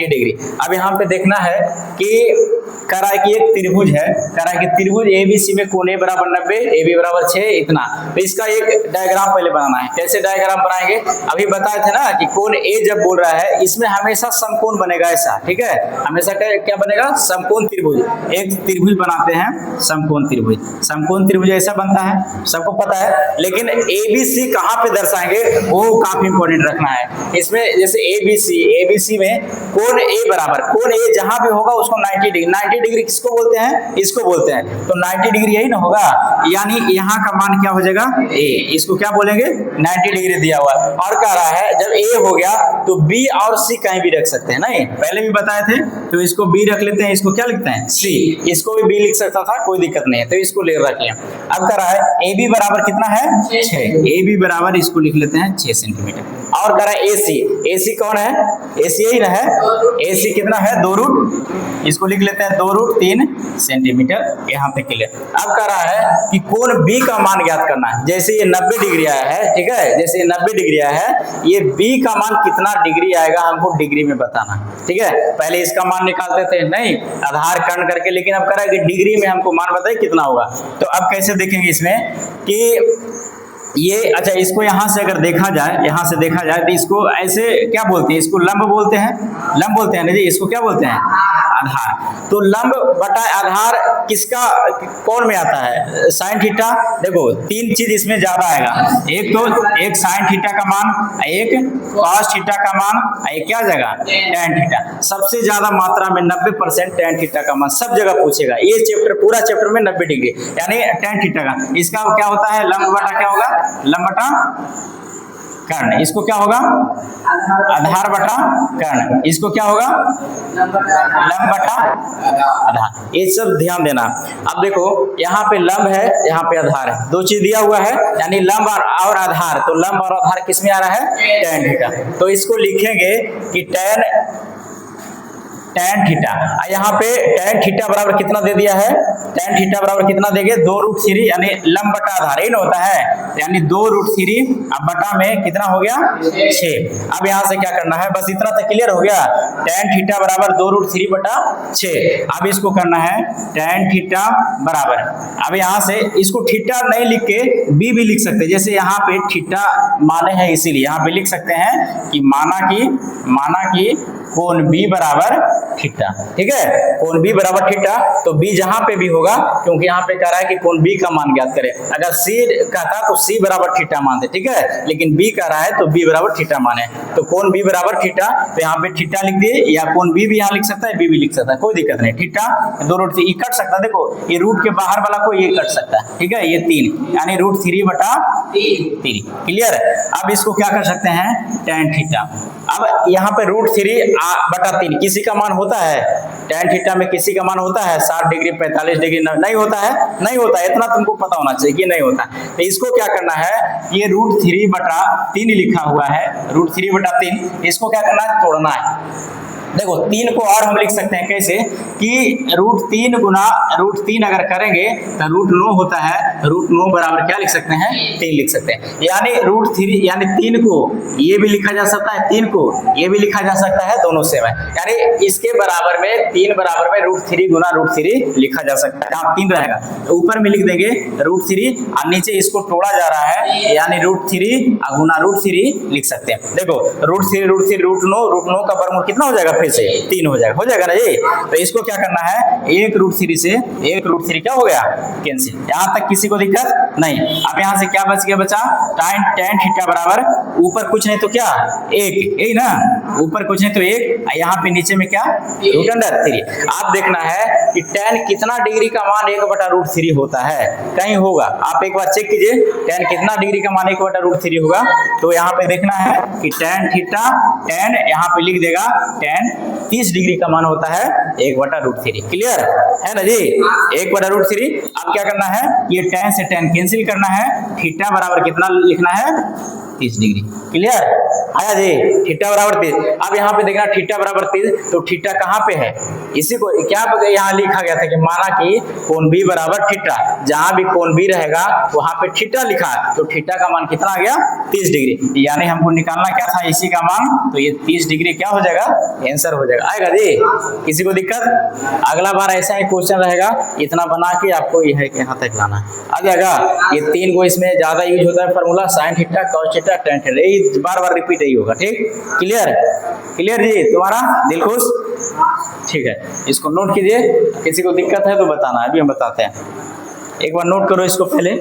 Degree. अब यहाँ पे देखना है कि कह रहा है कि एक त्रिभुज है, कह रहा है कि त्रिभुज एबीसी में कोण ए बराबर 90, ए बी बराबर 6 इतना। तो इसका एक डायग्राम पहले बनाना है। कैसे डायग्राम बनाएंगे? अभी बताए थे ना कि कोण ए जब बोल रहा है इसमें हमेशा समकोण बनेगा ऐसा, ठीक है, हमेशा क्या बनेगा? समकोण त्रिभुज। एक त्रिभुज बनाते हैं समकोण त्रिभुज, समकोण त्रिभुज ऐसा बनता है, सबको पता है। लेकिन एबीसी कहाँ पे दर्शाएंगे वो काफी इंपॉर्टेंट रखना है इसमें। जैसे एबीसी में कोण ए बराबर, कोण ए जहां भी होगा उसको 90 डिग्री, 90 डिग्री किसको बोलते हैं? इसको बोलते हैं। तो 90 डिग्री यही ना होगा, यानी यहाँ का मान क्या हो जाएगा? ए। इसको क्या बोलेंगे? 90 डिग्री दिया हुआ। और कह रहा है जब ए हो गया तो बी और सी कहीं भी रख सकते हैं, नहीं पहले भी बताए थे। तो इसको बी रख लेते हैं, इसको क्या लिखते हैं? सी। इसको भी बी लिख सकता था, कोई दिक्कत नहीं है, तो इसको ले रख लिया। अब कह रहा है ए बी बराबर कितना है? 6। ए बी बराबर इसको लिख लेते हैं 6 सेंटीमीटर। और कह रहा है एसी, एसी कौन है? एसी यही ना है। एसी कितना है? 2 रूट, इसको लिख लेते हैं 2 रूट 3 सेंटीमीटर, यहाँ पे क्लियर। अब कह रहा है कि कोण बी का मान ज्ञात करना है। जैसे ये 90 डिग्री आया है, ठीक है, जैसे ये 90 डिग्री आया है, ये बी का मान कितना डिग्री आएगा हमको डिग्री में बताना, ठीक है। पहले इसका मान निकालते थे, नहीं आधार कर्ण करके, लेकिन अब कह रहा है कि डिग्री में हमको मान बताइए कितना होगा। तो अब कैसे देखेंगे इसमें कि ये, अच्छा इसको यहाँ से अगर देखा जाए, यहाँ से देखा जाए तो इसको ऐसे क्या बोलते हैं? इसको लंब बोलते हैं, लंब बोलते हैं ना जी। इसको क्या बोलते हैं? आधार। तो लंब बटा आधार किसका कोण में आता है? Sine theta. देखो 3 चीज इसमें ज्यादा आएगा, एक तो एक साइन थीटा का मान, एक कॉस थीटा का मान, एक क्या जाएगा? Tan theta. सबसे ज्यादा मात्रा में 90% टैन थीटा का मान सब जगह पूछेगा। ये चैप्टर पूरा चैप्टर में 90 डिग्री यानी टैन थीटा का। इसका क्या होता है? लंब बटा क्या होगा? लंब बटा कर्ण। इसको क्या होगा? आधार बटा कर्ण। इसको क्या होगा? लंब बटा आधार। ये सब ध्यान देना। अब देखो यहाँ पे लंब है, यहाँ पे आधार है, 2 चीज दिया हुआ है, यानी लंब और आधार। तो लंब और आधार किस में आ रहा है? Tan theta. तो इसको लिखेंगे कि टैन थीटा। यहाँ पे टैन थीटा बराबर कितना दे दिया है? टैन थीटा बराबर कितना देंगे? 2 रूट 3 यानी लंब बटा आधार, ही ना होता है, यानी 2 रूट 3 अब बटा में कितना हो गया? 6। अब यहाँ से क्या करना है? बस इतना तक क्लियर हो गया। टैन थीटा बराबर 2 रूट 3 बटा 6। अब इसको करना है टैन थीटा बराबर, अब यहाँ से इसको थीटा नहीं लिख के बी भी लिख सकते हैं। जैसे यहाँ पे थीटा माने हैं, इसीलिए यहाँ पे लिख सकते हैं कि माना कि कोण बी बराबर थीटा, ठीक है, कोण बी बराबर थीटा। तो बी जहां पे भी होगा, क्योंकि यहाँ पे कह रहा है कि कोण बी का मान ज्ञात करें। अगर सी कहता तो सी बराबर थीटा मानते, ठीक है, लेकिन बी कह रहा है तो बी बराबर थीटा माने। तो कोण बी बराबर थीटा, तो यहाँ पे थीटा लिख दिए, या कोण बी भी यहाँ लिख सकता है, बी भी लिख सकता है, कोई दिक्कत नहीं। थीटा 2 रूट 3 कट सकता है। देखो ये रूट के बाहर वाला को ये कट सकता है, ठीक है, ये 3 यानी रूट 3 बटा 3, क्लियर है। अब इसको क्या कर सकते हैं? Tan theta. अब यहाँ पे रूट 3 बटा 3 किसी का मान होता है? टैन थीटा में किसी का मान होता है? 60 डिग्री 45 डिग्री नहीं होता है, नहीं होता है, इतना तुमको पता होना चाहिए कि नहीं होता। तो इसको क्या करना है? ये रूट 3 बटा 3 लिखा हुआ है, रूट 3 बटा 3, इसको क्या करना है? तोड़ना है। देखो 3 को और हम लिख सकते हैं कैसे कि रूट 3 गुना रूट 3 अगर करेंगे तो रूट 9 होता है, रूट 9 बराबर क्या लिख सकते हैं? 3 लिख सकते हैं। यानी रूट 3 यानी 3 को ये भी लिखा जा सकता है, 3 को ये भी लिखा जा सकता है, दोनों सेम है। यानी इसके बराबर में 3 बराबर में रूट 3 गुना रूट 3 लिखा जा सकता है। यहाँ 3 रहेगा, ऊपर में लिख देंगे रूट 3 और नीचे इसको तोड़ा जा रहा है, यानी रूट 3 गुना रूट 3 लिख सकते हैं। देखो रूट 3 रूट 9 का वर्गमूल कितना हो जाएगा? फिर से 3 हो जाएगा ना जी। तो इसको क्या करना है? 1 रूट 3 से 1 रूट 3 क्या हो गया? कैंसिल। यहाँ तक किसी को दिक्कत नहीं। अब यहाँ से क्या बच गया? बचा टैन थीटा बराबर ऊपर कुछ नहीं तो क्या? 1, यही ना, ऊपर कुछ नहीं तो 1, यहाँ पे नीचे में क्या? Root under 3। आप देखना है कि टैन कितना डिग्री का मान 1 बटा रूट 3 होता है, कहीं होगा? आप एक बार चेक कीजिए टैन कितना डिग्री का मान 1 बटा रूट 3 होगा। तो यहाँ पे देखना है कि टैन थीटा, टैन यहाँ पे लिख देगा टैन 30 डिग्री का मान होता है 1 बटा रूट 3, क्लियर है ना जी? 1 बटा रूट 3। अब क्या करना है? ये टैन से टैन कैंसिल करना है, थीटा बराबर कितना लिखना है? 30 डिग्री। क्लियर आया जी, थीटा बराबर 30। अब यहाँ पे देखना थीटा बराबर 30, तो थीटा कहाँ पे है, इसी को क्या यहाँ लिखा गया था कि माना कि कोण बी बराबर थीटा, जहां भी कोण बी रहेगा वहां पे थीटा लिखा, तो थीटा का मान कितना आ गया 30 डिग्री, यानी हमको निकालना क्या था इसी का मान, तो ये 30 डिग्री क्या हो जाएगा, आंसर हो जाएगा। आएगा जी, किसी को दिक्कत? अगला बार ऐसा ही क्वेश्चन रहेगा, इतना बना के आपको ये है कि यहाँ तक लाना है, आ जाएगा। ये 3 को इसमें ज्यादा यूज होता है formula, sine theta, cos theta, tan theta, यही बार बार रिपीट यही होगा। ठीक, क्लियर क्लियर जी, तुम्हारा दिल खुश? ठीक है, इसको नोट कीजिए, किसी को दिक्कत है तो बताना, अभी हम बताते हैं। एक बार नोट करो इसको पहले।